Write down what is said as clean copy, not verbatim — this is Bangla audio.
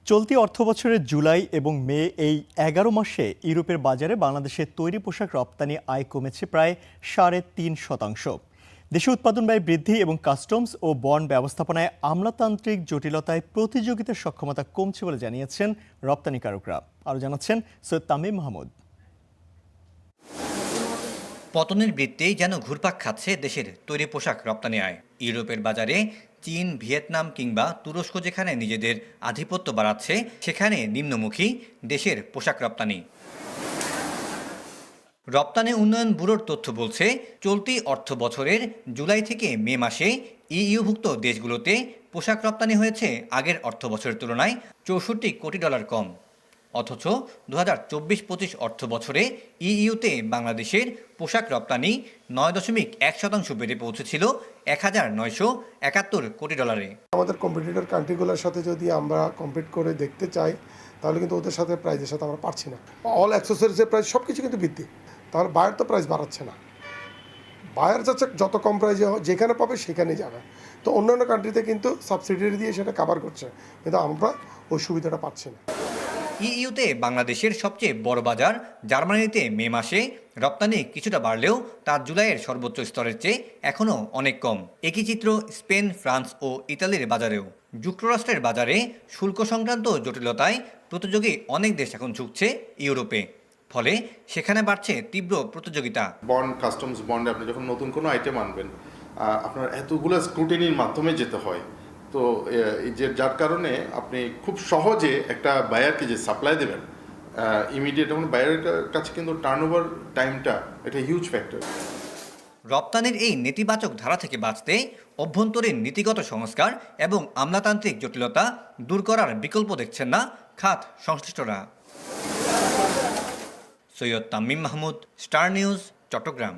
চলতি অর্থবছরের জুলাই এবং মে এই ১১ মাসে ইউরোপের বাজারে বাংলাদেশের তৈরি পোশাক রপ্তানি আয় কমেছে প্রায় ৩.৫%। দেশে উৎপাদন ব্যয় বৃদ্ধি এবং কাস্টমস ও বন্ড ব্যবস্থাপনায় আমলাতান্ত্রিক জটিলতায় প্রতিযোগিতার সক্ষমতা কমছে বলে জানিয়েছেন রপ্তানিকারকরা। আরও জানাচ্ছেন সৈয়দ তামিম মাহমুদ। পতনের বৃত্তেই যেন ঘুরপাক খাচ্ছে দেশের তৈরি পোশাক রপ্তানি আয়। ইউরোপের বাজারে চীন, ভিয়েতনাম কিংবা তুরস্ক যেখানে নিজেদের আধিপত্য বাড়াচ্ছে, সেখানে নিম্নমুখী দেশের পোশাক রপ্তানি। রপ্তানি উন্নয়ন ব্যুরোর তথ্য বলছে, চলতি অর্থ বছরের জুলাই থেকে মে মাসে ইইউভুক্ত দেশগুলোতে পোশাক রপ্তানি হয়েছে আগের অর্থ বছরের তুলনায় ৬৪ কোটি ডলার কম। অথচ ২০২৪-২৫ অর্থ বছরে ইইউতে বাংলাদেশের পোশাক রপ্তানি ৯.১% বেড়ে পৌঁছেছিল ১,৯৭১ কোটি ডলারে। আমাদের কম্পিটিটর কান্ট্রিগুলোর সাথে যদি আমরা কম্পিট করে দেখতে চাই, তাহলে কিন্তু ওদের সাথে প্রাইজের সাথে আমরা পারছি না। অল অ্যাক্সেসরিজের প্রাইস সব কিছু কিন্তু বৃদ্ধি, তাহলে বায়ার তো প্রাইস বাড়াচ্ছে না। বায়ার যাচ্ছে যত কম প্রাইজে যেখানে পাবে সেখানেই যাবে। তো অন্যান্য কান্ট্রিতে কিন্তু সাবসিডিয়ারি দিয়ে সেটা কাভার করছে, কিন্তু আমরা ওই সুবিধাটা পাচ্ছি না। ইইউতে বাংলাদেশের সবচেয়ে বড় বাজার জার্মানিতে মে মাসে রপ্তানি কিছুটা বাড়লেও তা জুলাইয়ের সর্বোচ্চ স্তরের চেয়ে এখনও অনেক কম। একই চিত্র স্পেন, ফ্রান্স ও ইতালির বাজারেও। যুক্তরাষ্ট্রের বাজারে শুল্ক সংক্রান্ত জটিলতায় প্রতিযোগী অনেক দেশ এখন ঝুঁকছে ইউরোপে, ফলে সেখানে বাড়ছে তীব্র প্রতিযোগিতা। বন্ড, কাস্টমস বন্ডে আপনি যখন নতুন কোনো আইটেম আনবেন, আপনার এতগুলো স্ক্রুটিনির মাধ্যমে যেতে হয়। তো যার কারণে আপনি খুব সহজে একটা বায়ারকে যে সাপ্লাই দেবেন ইমিডিয়েট, এবং বায়ারের কাছে কিন্তু টার্নওভার টাইমটা একটা হিউজ ফ্যাক্টর। রপ্তানির এই নেতিবাচক ধারা থেকে বাঁচতে অভ্যন্তরীণ নীতিগত সংস্কার এবং আমলাতান্ত্রিক জটিলতা দূর করার বিকল্প দেখছেন না খাত সংশ্লিষ্টরা। Syed Tamim Mahmud, Star News, Chittagong.